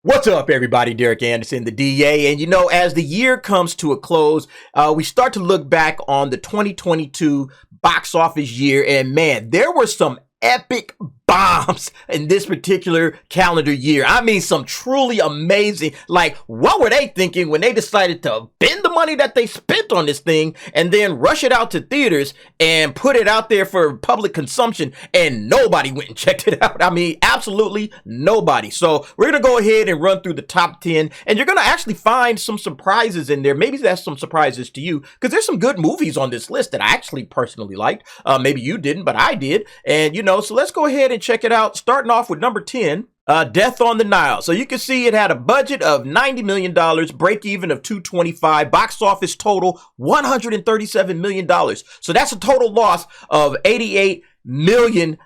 What's up, everybody? Derek Anderson, the DA. And as the year comes to a close, we start to look back on the 2022 box office year. And man, there were some epic bombs in this particular calendar year. I mean, some truly amazing. Like, what were they thinking when they decided to bend the money that they spent on this thing and then rush it out to theaters and put it out there for public consumption, and nobody went and checked it out? I mean, absolutely nobody. So we're going to go ahead and run through the top 10, and you're going to actually find some surprises in there. Maybe that's some surprises to you, because there's some good movies on this list that I actually personally liked. Maybe you didn't, but I did. And, so let's go ahead and check it out. Starting off with number 10, Death on the Nile. So you can see it had a budget of $90 million, break even of $225, box office total $137 million. So that's a total loss of $88 million.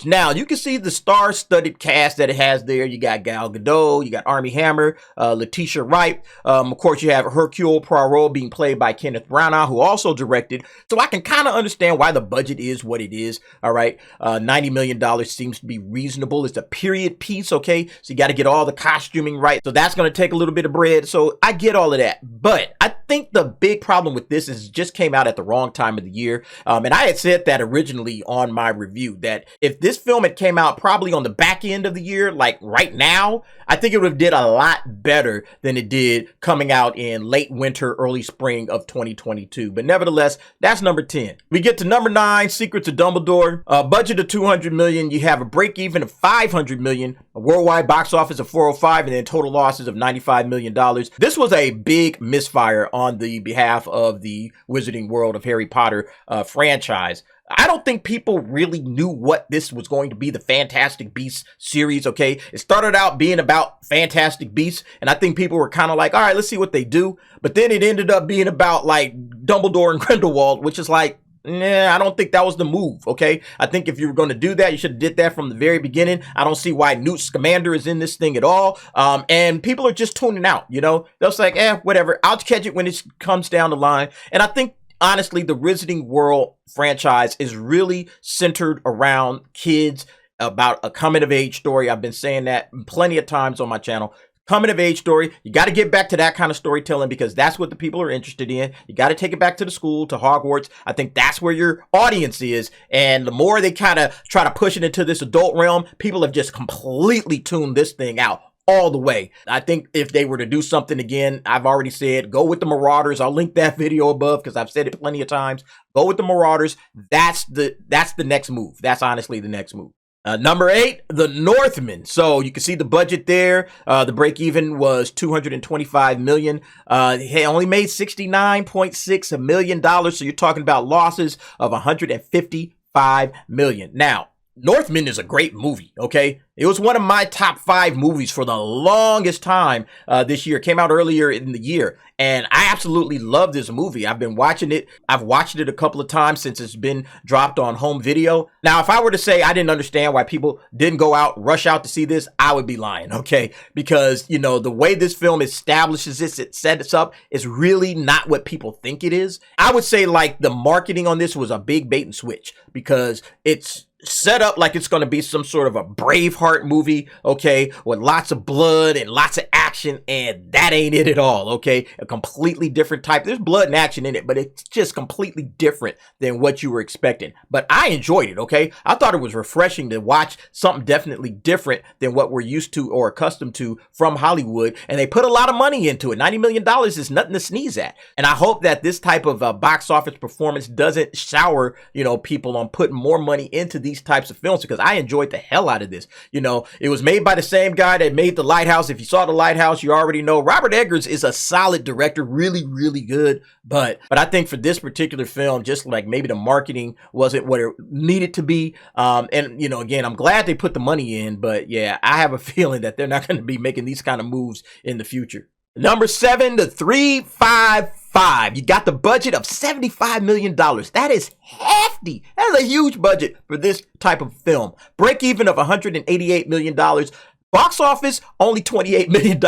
Now you can see the star-studded cast that it has there. You got Gal Gadot, you got Armie Hammer, Letitia Wright. Of course, you have Hercule Poirot being played by Kenneth Branagh, who also directed. So I can kind of understand why the budget is what it is. All right, $90 million seems to be reasonable. It's a period piece, okay? So you got to get all the costuming right. So that's going to take a little bit of bread. So I get all of that, but I think the big problem with this is it just came out at the wrong time of the year. And I had said that originally on my review, that if this film had came out probably on the back end of the year, like right now, I think it would have did a lot better than it did coming out in late winter, early spring of 2022. But nevertheless, that's number 10. We get to number 9, Secrets of Dumbledore. Budget of $200 million. You have a break even of $500 million, a worldwide box office of 405, and then total losses of $95 million. This was a big misfire on the behalf of the Wizarding World of Harry Potter franchise. I don't think people really knew what this was going to be, the Fantastic Beasts series, okay? It started out being about Fantastic Beasts, and I think people were kind of like, all right, let's see what they do. But then it ended up being about, like, Dumbledore and Grindelwald, which is like, I don't think that was the move, okay? I think if you were going to do that, you should have did that from the very beginning. I don't see why Newt Scamander is in this thing at all. And people are just tuning out, They'll say, whatever. I'll catch it when it comes down the line. And I think, honestly, the Wizarding World franchise is really centered around kids, about a coming-of-age story. I've been saying that plenty of times on my channel. Coming-of-age story. You got to get back to that kind of storytelling because that's what the people are interested in. You got to take it back to the school, to Hogwarts. I think that's where your audience is. And the more they kind of try to push it into this adult realm, people have just completely tuned this thing out all the way. I think if they were to do something again, I've already said, go with the Marauders. I'll link that video above because I've said it plenty of times. Go with the Marauders. That's the next move. That's honestly the next move. Number 8, The Northman. So you can see the budget there. The break even was $225 million. He only made $69.6 million. So you're talking about losses of $155 million. Now, Northman is a great movie, okay? It was one of my top 5 movies for the longest time this year. It came out earlier in the year, and I absolutely love this movie. I've been watching it. I've watched it a couple of times since it's been dropped on home video. Now, if I were to say I didn't understand why people didn't rush out to see this, I would be lying, okay? Because, the way this film establishes this, it sets up, is really not what people think it is. I would say, like, the marketing on this was a big bait and switch because it's set up like it's going to be some sort of a Braveheart movie, okay, with lots of blood and lots of action, and that ain't it at all, okay? A completely different type. There's blood and action in it, but it's just completely different than what you were expecting. But I enjoyed it, okay? I thought it was refreshing to watch something definitely different than what we're used to or accustomed to from Hollywood, and they put a lot of money into it. $90 million is nothing to sneeze at. And I hope that this type of box office performance doesn't sour, people on putting more money into these types of films, because I enjoyed the hell out of this. It was made by the same guy that made The Lighthouse. If you saw The Lighthouse, you already know Robert Eggers is a solid director, really, really good. But I think for this particular film, just like maybe the marketing wasn't what it needed to be. And again, I'm glad they put the money in, but yeah, I have a feeling that they're not going to be making these kind of moves in the future. Number 7, The 355. You got the budget of $75 million. That is hefty. That's a huge budget for this type of film. Break even of $188 million. Box office, only $28 million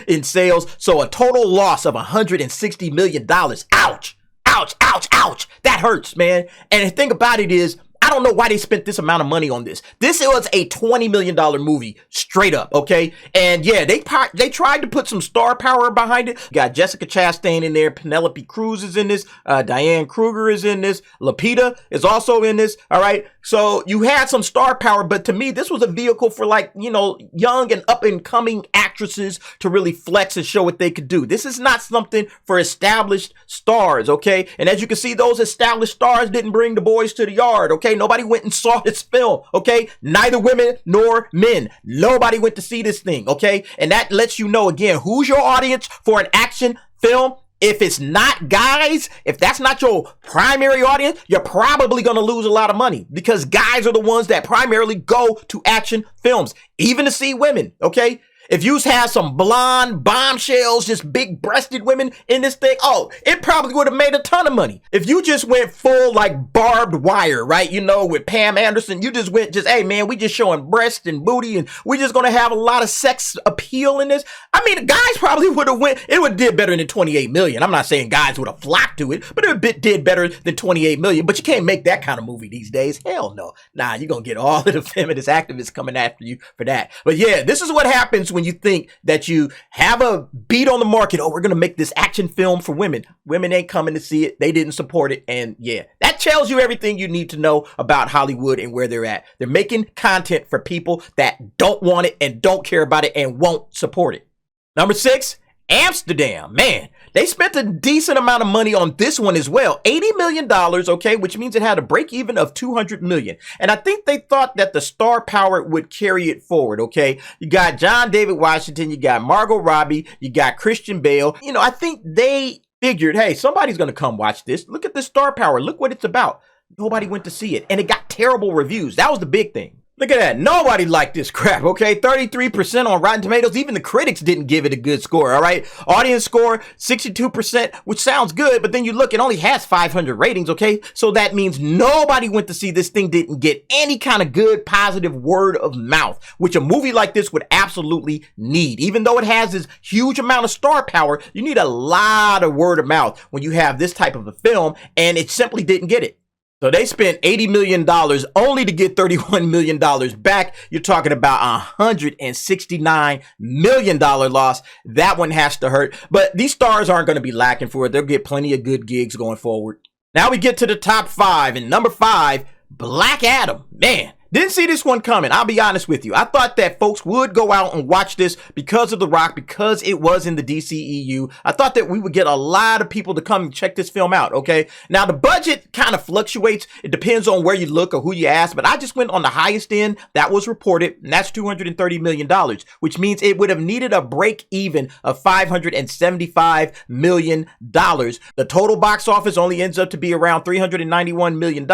in sales. So a total loss of $160 million. Ouch. Ouch, ouch, ouch. That hurts, man. And the thing about it is, I don't know why they spent this amount of money on this. This was a $20 million movie, straight up, okay? And yeah, they tried to put some star power behind it. You got Jessica Chastain in there, Penelope Cruz is in this, Diane Kruger is in this, Lupita is also in this, all right? So you had some star power, but to me, this was a vehicle for, like, you know, young and up-and-coming actresses to really flex and show what they could do. This is not something for established stars, okay? And as you can see, those established stars didn't bring the boys to the yard, okay? Nobody went and saw this film, okay? Neither women nor men. Nobody went to see this thing, okay? And that lets you know, again, who's your audience for an action film. If it's not guys, if that's not your primary audience, you're probably going to lose a lot of money, because guys are the ones that primarily go to action films, even to see women, okay? If you had some blonde bombshells, just big breasted women in this thing, oh, it probably would have made a ton of money. If you just went full like Barbed Wire, right? You know, with Pam Anderson, you just went hey man, we just showing breast and booty and we just going to have a lot of sex appeal in this. I mean, the guys probably would have it would have did better than 28 million. I'm not saying guys would have flocked to it, but it did better than 28 million. But you can't make that kind of movie these days. Hell no. Nah, you're going to get all of the feminist activists coming after you for that. But yeah, this is what happens when you think that you have a beat on the market. Oh, we're going to make this action film for women. Women ain't coming to see it. They didn't support it. And yeah, that tells you everything you need to know about Hollywood and where they're at. They're making content for people that don't want it and don't care about it and won't support it. Number 6, Amsterdam. Man, they spent a decent amount of money on this one as well. $80 million, okay, which means it had a break even of $200 million. And I think they thought that the star power would carry it forward, okay? You got John David Washington, you got Margot Robbie, you got Christian Bale. You know, I think they figured, hey, somebody's going to come watch this. Look at the star power. Look what it's about. Nobody went to see it. And it got terrible reviews. That was the big thing. Look at that. Nobody liked this crap, okay? 33% on Rotten Tomatoes. Even the critics didn't give it a good score, all right? Audience score, 62%, which sounds good, but then you look, it only has 500 ratings, okay? So that means nobody went to see this thing, didn't get any kind of good, positive word of mouth, which a movie like this would absolutely need. Even though it has this huge amount of star power, you need a lot of word of mouth when you have this type of a film, and it simply didn't get it. So they spent $80 million only to get $31 million back. You're talking about $169 million loss. That one has to hurt. But these stars aren't going to be lacking for it. They'll get plenty of good gigs going forward. Now we get to the top 5. And number 5, Black Adam. Man, didn't see this one coming. I'll be honest with you. I thought that folks would go out and watch this because of The Rock, because it was in the DCEU. I thought that we would get a lot of people to come and check this film out, okay? Now, the budget kind of fluctuates. It depends on where you look or who you ask, but I just went on the highest end that was reported, and that's $230 million, which means it would have needed a break even of $575 million. The total box office only ends up to be around $391 million,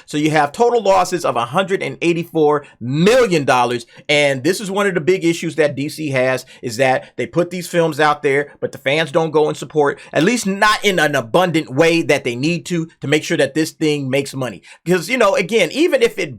so you have total losses of $184 million. And this is one of the big issues that DC has, is that they put these films out there, but the fans don't go and support, at least not in an abundant way that they need to make sure that this thing makes money. Because, you know, again, even if it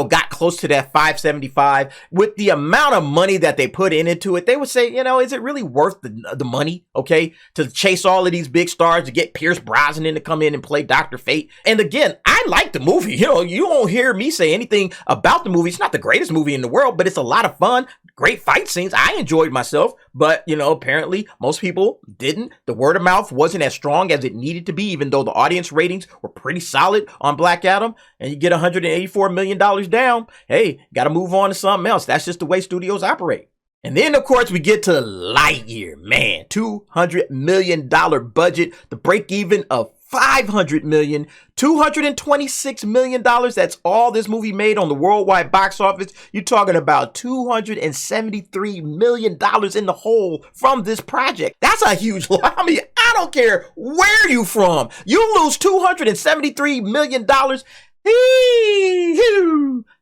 got close to that 575 with the amount of money that they put into it, they would say, is it really worth the money? Okay. To chase all of these big stars, to get Pierce Brosnan to come in and play Dr. Fate. And again, I like the movie. You won't hear me say anything about the movie. It's not the greatest movie in the world, but it's a lot of fun. Great fight scenes. I enjoyed myself, but apparently most people didn't. The word of mouth wasn't as strong as it needed to be, even though the audience ratings were pretty solid on Black Adam, and you get $184 million down. Hey, got to move on to something else. That's just the way studios operate. And then, of course, we get to Lightyear. Man, $200 million budget, the break even of $500 million, $226 million. That's all this movie made on the worldwide box office. You're talking about $273 million in the hole from this project. That's a huge lot. I mean, I don't care where you from. You lose $273 million.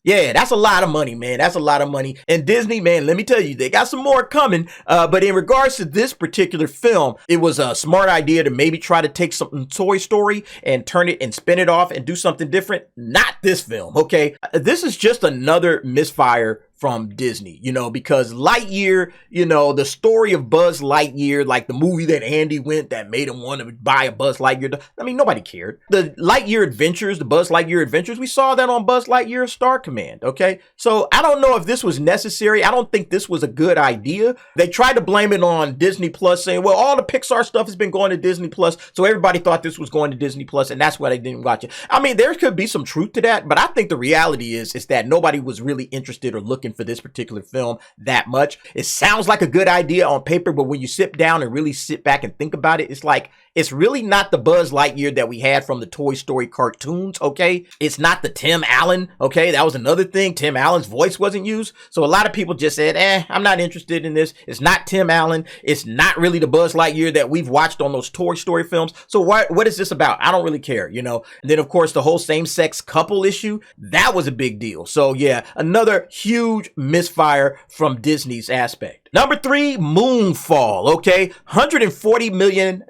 Yeah, that's a lot of money, man. That's a lot of money. And Disney, man, let me tell you, they got some more coming. But in regards to this particular film, it was a smart idea to maybe try to take something Toy Story and turn it and spin it off and do something different. Not this film, okay? This is just another misfire from Disney, because Lightyear, the story of Buzz Lightyear, like the movie that Andy went that made him want to buy a Buzz Lightyear. I mean, nobody cared. The Lightyear Adventures, the Buzz Lightyear Adventures, we saw that on Buzz Lightyear Star Command, okay? So I don't know if this was necessary. I don't think this was a good idea. They tried to blame it on Disney Plus, saying, well, all the Pixar stuff has been going to Disney Plus, so everybody thought this was going to Disney Plus, and that's why they didn't watch it. I mean, there could be some truth to that, but I think the reality is that nobody was really interested or looking for this particular film that much. It sounds like a good idea on paper, but when you sit down and really sit back and think about it, it's like, it's really not the Buzz Lightyear that we had from the Toy Story cartoons, okay? It's not the Tim Allen, okay? That was another thing. Tim Allen's voice wasn't used. So a lot of people just said, I'm not interested in this. It's not Tim Allen. It's not really the Buzz Lightyear that we've watched on those Toy Story films. So what is this about? I don't really care, And then, of course, the whole same-sex couple issue, that was a big deal. So, yeah, another huge misfire from Disney's aspect. Number 3, Moonfall, okay? $140 million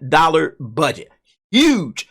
budget. Huge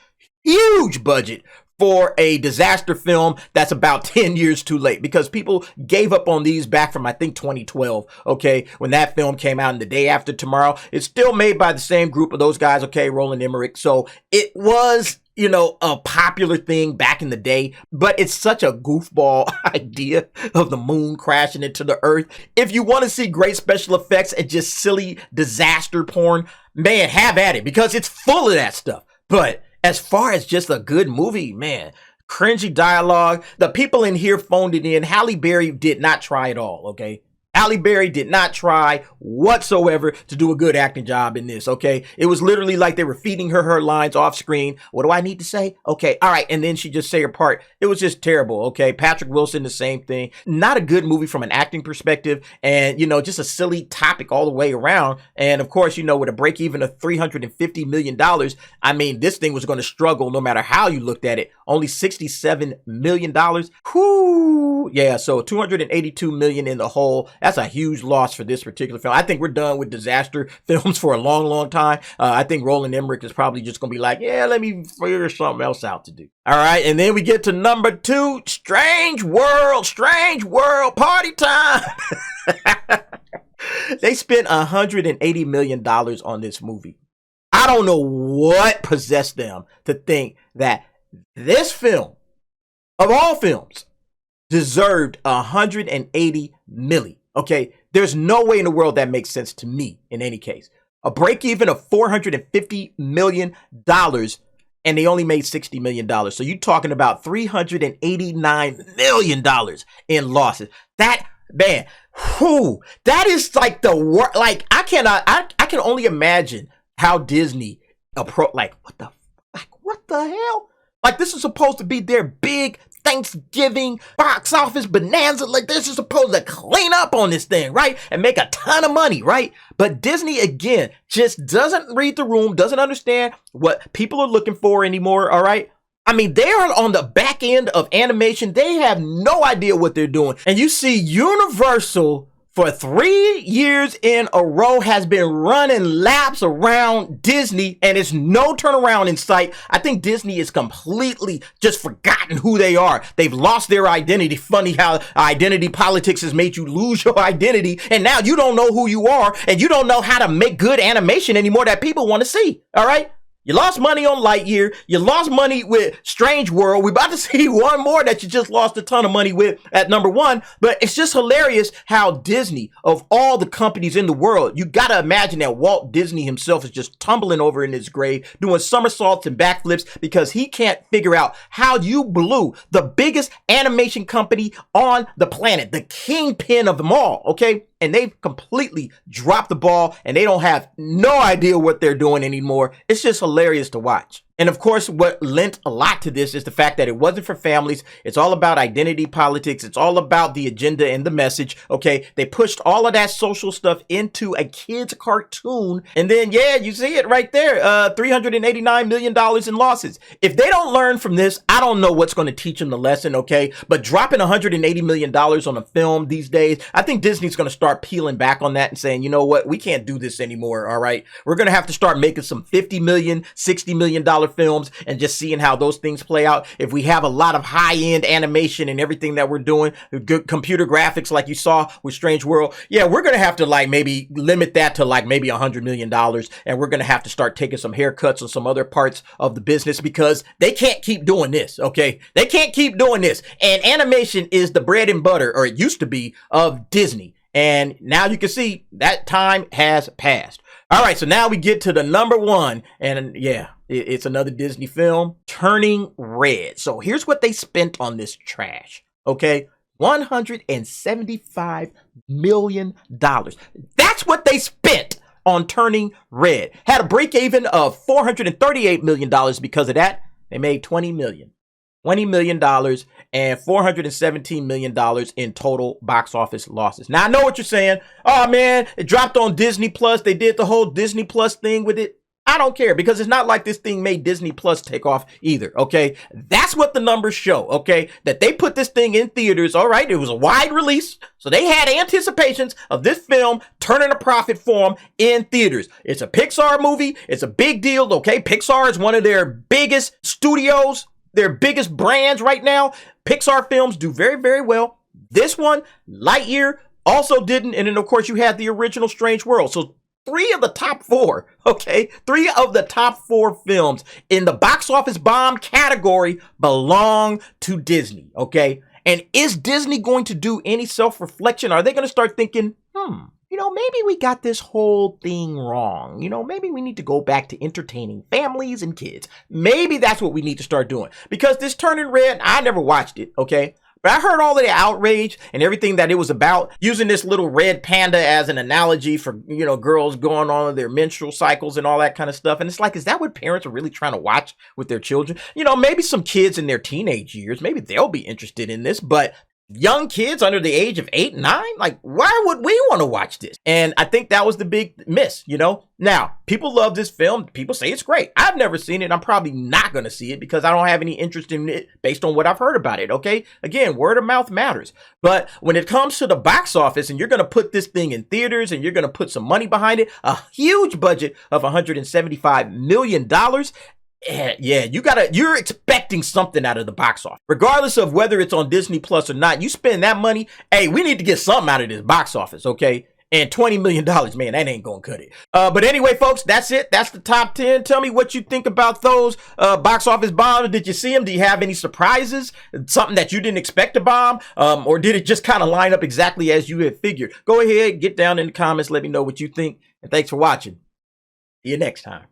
budget for a disaster film that's about 10 years too late, because people gave up on these back from, I think, 2012, okay, when that film came out. And The Day After Tomorrow, it's still made by the same group of those guys, okay, Roland Emmerich. So it was, a popular thing back in the day, but it's such a goofball idea of the moon crashing into the earth. If you want to see great special effects and just silly disaster porn, man, have at it, because it's full of that stuff. But as far as just a good movie, man, cringy dialogue, the people in here phoned it in. Halle Berry did not try at all, okay? Halle Berry did not try whatsoever to do a good acting job in this, okay? It was literally like they were feeding her lines off screen. What do I need to say? Okay, all right. And then she just say her part. It was just terrible, okay? Patrick Wilson, the same thing. Not a good movie from an acting perspective, and, just a silly topic all the way around. And, of course, with a break even of $350 million, I mean, this thing was going to struggle no matter how you looked at it. Only $67 million. Whoo! Yeah, so $282 million in the hole. That's a huge loss for this particular film. I think we're done with disaster films for a long, long time. I think Roland Emmerich is probably just going to be like, yeah, let me figure something else out to do. All right, and then we get to number 2, Strange World, party time. They spent $180 million on this movie. I don't know what possessed them to think that this film, of all films, deserved $180 million. Okay, there's no way in the world that makes sense to me in any case. A break even of $450 million, and they only made $60 million. So you're talking about $389 million in losses. That, man, that is like the worst. Like, I can only imagine how Disney what the hell? Like, this is supposed to be their big Thanksgiving box office bonanza. Like, they're just supposed to clean up on this thing, right? And make a ton of money, right? But Disney, again, just doesn't read the room, doesn't understand what people are looking for anymore, all right? I mean, they are on the back end of animation. They have no idea what they're doing. And you see Universal, for 3 years in a row, has been running laps around Disney, and it's no turnaround in sight. I think Disney is completely just forgotten who they are. They've lost their identity. Funny how identity politics has made you lose your identity, and now you don't know who you are, and you don't know how to make good animation anymore that people want to see. All right? You lost money on Lightyear. You lost money with Strange World. We're about to see one more that you just lost a ton of money with at number 1. But it's just hilarious how Disney, of all the companies in the world, you got to imagine that Walt Disney himself is just tumbling over in his grave, doing somersaults and backflips because he can't figure out how you blew the biggest animation company on the planet, the kingpin of them all, okay? And they've completely dropped the ball, and they don't have no idea what they're doing anymore. It's just hilarious to watch. And of course, what lent a lot to this is the fact that it wasn't for families. It's all about identity politics. It's all about the agenda and the message. Okay, they pushed all of that social stuff into a kid's cartoon. And then, yeah, you see it right there. $389 million in losses. If they don't learn from this, I don't know what's going to teach them the lesson, okay? But dropping $180 million on a film these days, I think Disney's going to start peeling back on that and saying, you know what? We can't do this anymore, all right? We're going to have to start making some $50 million, $60 million films and just seeing how those things play out. If we have a lot of high-end animation and everything that we're doing, good computer graphics like you saw with Strange World, yeah, we're going to have to like maybe limit that to like maybe $100 million. And we're going to have to start taking some haircuts on some other parts of the business because they can't keep doing this, okay? They can't keep doing this. And animation is the bread and butter, or it used to be, of Disney. And now you can see that time has passed. All right, so now we get to the number one, and yeah, it's another Disney film, Turning Red. So here's what they spent on this trash, okay? $175 million. That's what they spent on Turning Red. Had a break even of $438 million because of that. They made $20 million and $417 million in total box office losses. Now, I know what you're saying. Oh, man, it dropped on Disney Plus. They did the whole Disney Plus thing with it. I don't care because it's not like this thing made Disney Plus take off either, okay? That's what the numbers show, okay? That they put this thing in theaters, all right? It was a wide release, so they had anticipations of this film turning a profit for them in theaters. It's a Pixar movie. It's a big deal, okay? Pixar is one of their biggest studios, their biggest brands right now. Pixar films do very, very well. This one, Lightyear, also didn't. And then, of course, you had the original Strange World. So 3 of the top 4, okay? 3 of the top 4 films in the box office bomb category belong to Disney, okay? And is Disney going to do any self-reflection? Are they going to start thinking, maybe we got this whole thing wrong. Maybe we need to go back to entertaining families and kids. Maybe that's what we need to start doing. Because this Turning Red, I never watched it, okay? But I heard all of the outrage and everything that it was about, using this little red panda as an analogy for, girls going on their menstrual cycles and all that kind of stuff. And it's like, is that what parents are really trying to watch with their children? Maybe some kids in their teenage years, maybe they'll be interested in this, but young kids under the age of 8, 9, like, why would we want to watch this? And I think that was the big miss, Now, people love this film. People say it's great. I've never seen it. I'm probably not going to see it because I don't have any interest in it based on what I've heard about it, okay? Again, word of mouth matters. But when it comes to the box office and you're going to put this thing in theaters and you're going to put some money behind it, a huge budget of $175 million, yeah, you're expecting something out of the box office. Regardless of whether it's on Disney Plus or not, you spend that money, hey, we need to get something out of this box office, okay? And $20 million, man, that ain't gonna cut it. But anyway, folks, that's it. That's the top 10. Tell me what you think about those box office bombs. Did you see them? Do you have any surprises? Something that you didn't expect to bomb? Or did it just kind of line up exactly as you had figured? Go ahead, get down in the comments. Let me know what you think. And thanks for watching. See you next time.